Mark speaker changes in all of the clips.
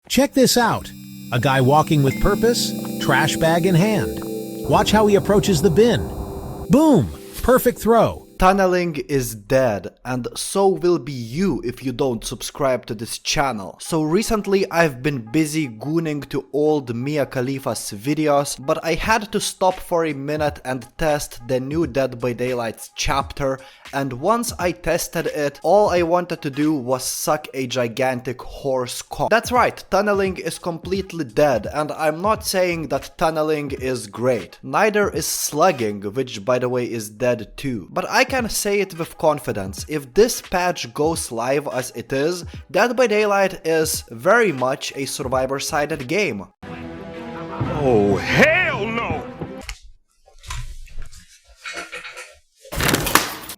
Speaker 1: Check this out. A guy walking with purpose, trash bag in hand. Watch how he approaches the bin. Boom! Perfect throw.
Speaker 2: Tunneling is dead, and so will be you if you don't subscribe to this channel. So recently I've been busy gooning to old Mia Khalifa's videos, but I had to stop for a minute and test the new Dead by Daylight's chapter, and once I tested it, all I wanted to do was suck a gigantic horse cock. That's right, tunneling is completely dead, and I'm not saying that tunneling is great. Neither is slugging, which by the way is dead too. But I can say it with confidence, if this patch goes live as it is, Dead by Daylight is very much a survivor-sided game.
Speaker 3: Oh, hell no!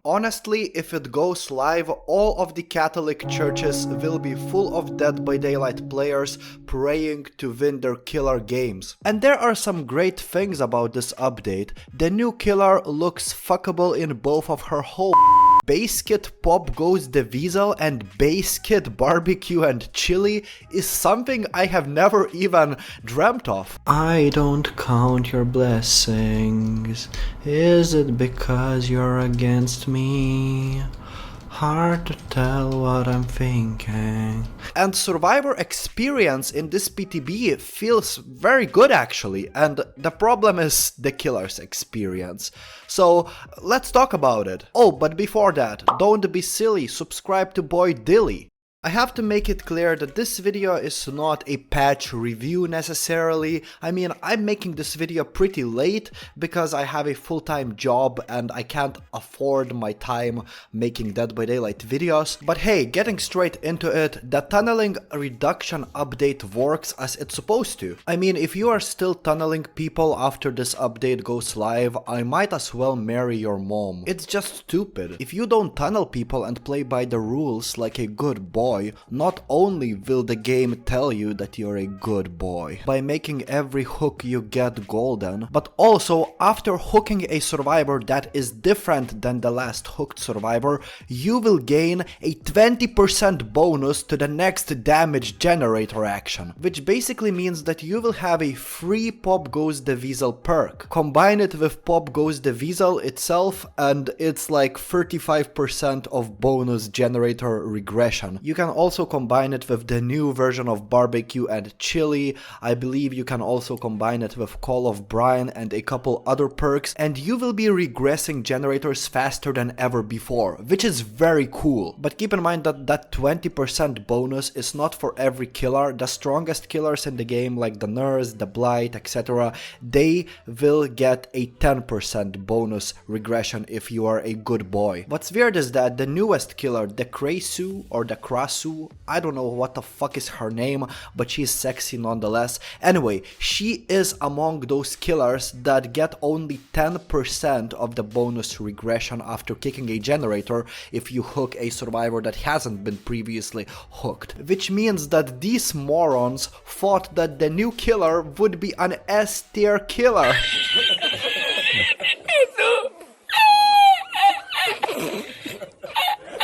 Speaker 2: Honestly, if it goes live, all of the Catholic churches will be full of Dead by Daylight players praying to win their killer games. And there are some great things about this update. The new killer looks fuckable in both of her whole Base Kit Pop Goes the Weasel and Base Kit Barbecue and Chili is something I have never even dreamt of. I don't count your blessings. Is it because you're against me? Hard to tell what I'm thinking. And survivor experience in this PTB feels very good actually, and the problem is the killer's experience. So let's talk about it. Oh, but before that, don't be silly, subscribe to Boy Dilly. I have to make it clear that this video is not a patch review necessarily. I mean, I'm making this video pretty late because I have a full-time job and I can't afford my time making Dead by Daylight videos. But hey, getting straight into it, the tunneling reduction update works as it's supposed to. I mean, if you are still tunneling people after this update goes live, I might as well marry your mom. It's just stupid. If you don't tunnel people and play by the rules like a good boy, not only will the game tell you that you're a good boy by making every hook you get golden, but also after hooking a survivor that is different than the last hooked survivor, you will gain a 20% bonus to the next damage generator action, which basically means that you will have a free Pop Goes the Weasel perk. Combine it with Pop Goes the Weasel itself and it's like 35% of bonus generator regression. You can also combine it with the new version of Barbecue and Chili. I believe you can also combine it with Call of Brian and a couple other perks, and you will be regressing generators faster than ever before, which is very cool. But keep in mind that that 20% bonus is not for every killer. The strongest killers in the game, like the Nurse, the Blight, etc., they will get a 10% bonus regression if you are a good boy. What's weird is that the newest killer, the Krasue or the Krasue, I don't know what the fuck is her name, but she's sexy nonetheless. Anyway, she is among those killers that get only 10% of the bonus regression after kicking a generator if you hook a survivor that hasn't been previously hooked. Which means that these morons thought that the new killer would be an S tier killer.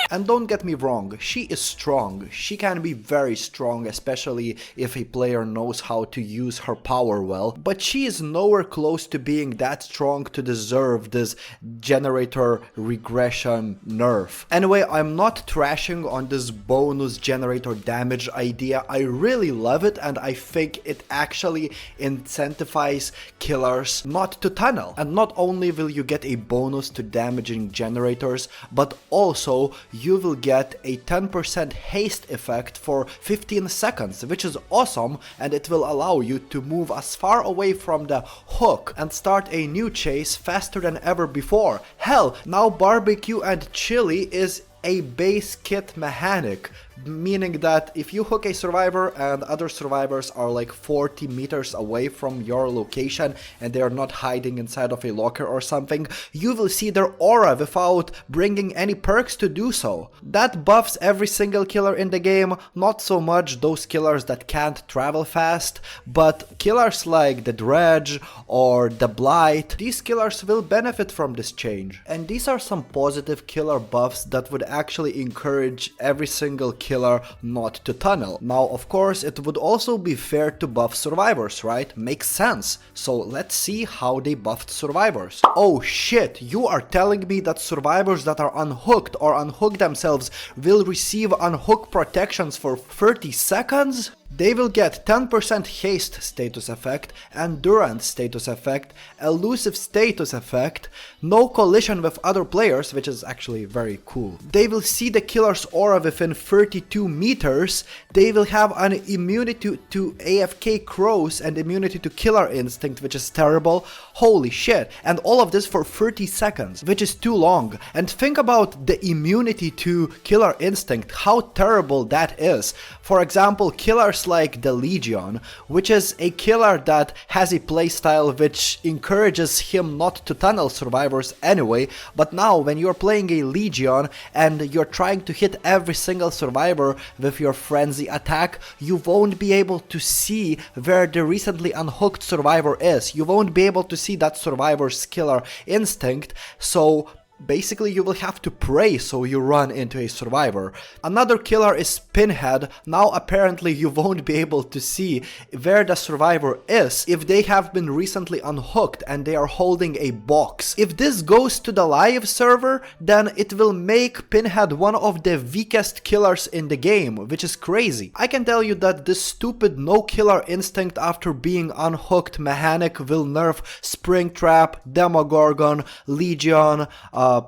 Speaker 2: And don't get me wrong, she is strong. She can be very strong, especially if a player knows how to use her power well, but she is nowhere close to being that strong to deserve this generator regression nerf. Anyway, I'm not trashing on this bonus generator damage idea. I really love it and I think it actually incentivizes killers not to tunnel. And not only will you get a bonus to damaging generators, but also you will get a 10% haste effect for 15 seconds, which is awesome, and it will allow you to move as far away from the hook and start a new chase faster than ever before. Hell, now Barbecue and Chili is a base kit mechanic, meaning that if you hook a survivor and other survivors are like 40 meters away from your location and they are not hiding inside of a locker or something, you will see their aura without bringing any perks to do so. That buffs every single killer in the game, not so much those killers that can't travel fast, but killers like the Dredge or the Blight, these killers will benefit from this change. And these are some positive killer buffs that would actually encourage every single killer killer not to tunnel. Now, of course, it would also be fair to buff survivors, right? Makes sense. So let's see how they buffed survivors. Oh shit, you are telling me that survivors that are unhooked or unhook themselves will receive unhook protections for 30 seconds? They will get 10% haste status effect, endurance status effect, elusive status effect, no collision with other players, which is actually very cool. They will see the killer's aura within 32 meters, they will have an immunity to AFK crows and immunity to killer instinct, which is terrible. Holy shit, and all of this for 30 seconds, which is too long. And think about the immunity to killer instinct, how terrible that is. For example, killers like the Legion, which is a killer that has a playstyle which encourages him not to tunnel survivors anyway, but now when you're playing a Legion and you're trying to hit every single survivor with your frenzy attack, you won't be able to see where the recently unhooked survivor is. You won't be able to see that survivor's killer instinct, so basically you will have to pray so you run into a survivor. Another killer is Pinhead. Now apparently you won't be able to see where the survivor is if they have been recently unhooked and they are holding a box. If this goes to the live server, then it will make Pinhead one of the weakest killers in the game, which is crazy. I can tell you that this stupid no killer instinct after being unhooked mechanic will nerf Springtrap, Demogorgon, Legion,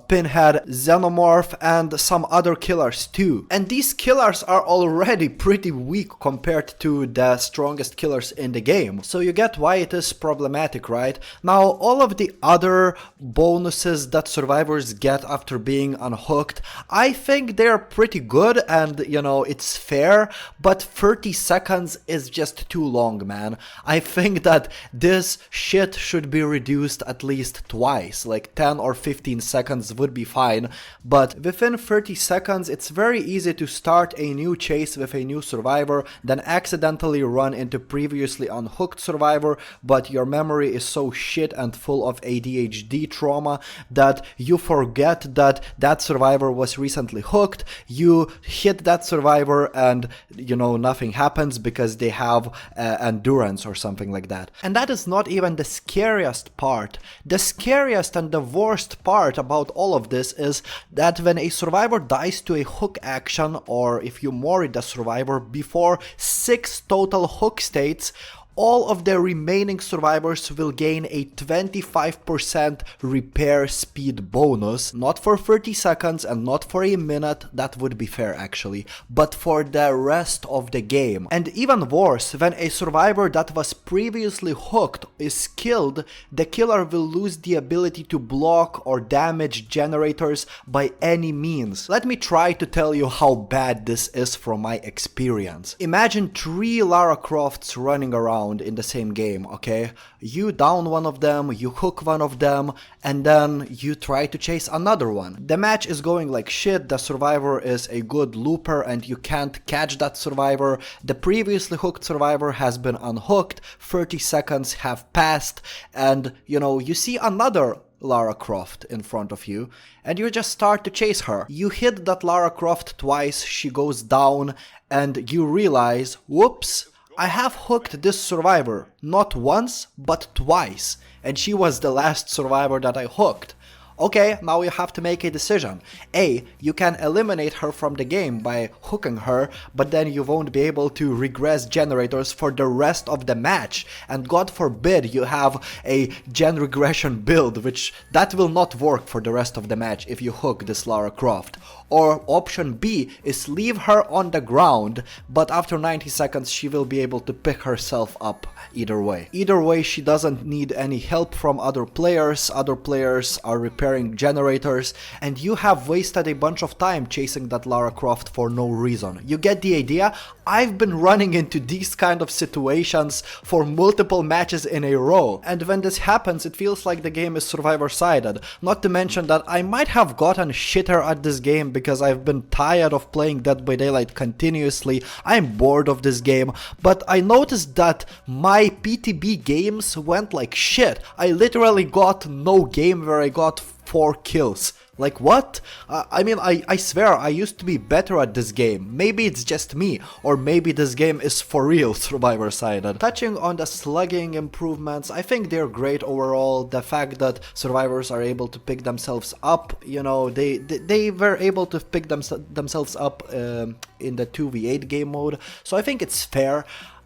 Speaker 2: Pinhead, Xenomorph, and some other killers too. And these killers are already pretty weak compared to the strongest killers in the game. So you get why it is problematic, right? Now, all of the other bonuses that survivors get after being unhooked, I think they're pretty good and, you know, it's fair, but 30 seconds is just too long, man. I think that this shit should be reduced at least twice, like 10 or 15 seconds would be fine, but within 30 seconds it's very easy to start a new chase with a new survivor, then accidentally run into previously unhooked survivor, but your memory is so shit and full of ADHD trauma that you forget that that survivor was recently hooked, you hit that survivor and, you know, nothing happens because they have endurance or something like that. And that is not even the scariest part. The scariest and the worst part about all of this is that when a survivor dies to a hook action, or if you mori the survivor before 6 total hook states, all of the remaining survivors will gain a 25% repair speed bonus, not for 30 seconds and not for a minute, that would be fair actually, but for the rest of the game. And even worse, when a survivor that was previously hooked is killed, the killer will lose the ability to block or damage generators by any means. Let me try to tell you how bad this is from my experience. Imagine 3 Lara Crofts running around in the same game, okay? You down one of them, you hook one of them, and then you try to chase another one. The match is going like shit, the survivor is a good looper and you can't catch that survivor. The previously hooked survivor has been unhooked, 30 seconds have passed, and you know, you see another Lara Croft in front of you, and you just start to chase her. You hit that Lara Croft twice, she goes down, and you realize, whoops, I have hooked this survivor, not once, but twice, and she was the last survivor that I hooked. Okay, now you have to make a decision. A, you can eliminate her from the game by hooking her, but then you won't be able to regress generators for the rest of the match. And God forbid you have a gen regression build, which that will not work for the rest of the match if you hook this Lara Croft. Or option B is leave her on the ground, but after 90 seconds she will be able to pick herself up either way. Either way, she doesn't need any help from other players are repairing generators, and you have wasted a bunch of time chasing that Lara Croft for no reason. You get the idea? I've been running into these kind of situations for multiple matches in a row, and when this happens it feels like the game is survivor-sided. Not to mention that I might have gotten shitter at this game because I've been tired of playing Dead by Daylight continuously. I'm bored of this game, but I noticed that my PTB games went like shit. I literally got no game where I got 4 kills. Like what? I mean, I swear I used to be better at this game. Maybe it's just me, or maybe this game is for real survivor-sided. Touching on the slugging improvements, I think they're great overall. The fact that survivors are able to pick themselves up, you know, they were able to pick themselves up in the 2v8 game mode, so I think it's fair.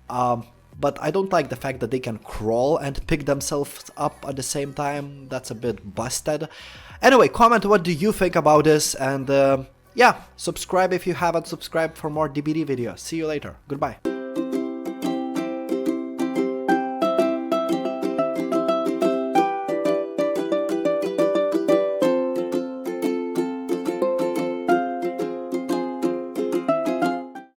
Speaker 2: But I don't like the fact that they can crawl and pick themselves up at the same time. That's a bit busted. Anyway, comment what do you think about this, and yeah, subscribe if you haven't subscribed for more DBD videos. See you later. Goodbye.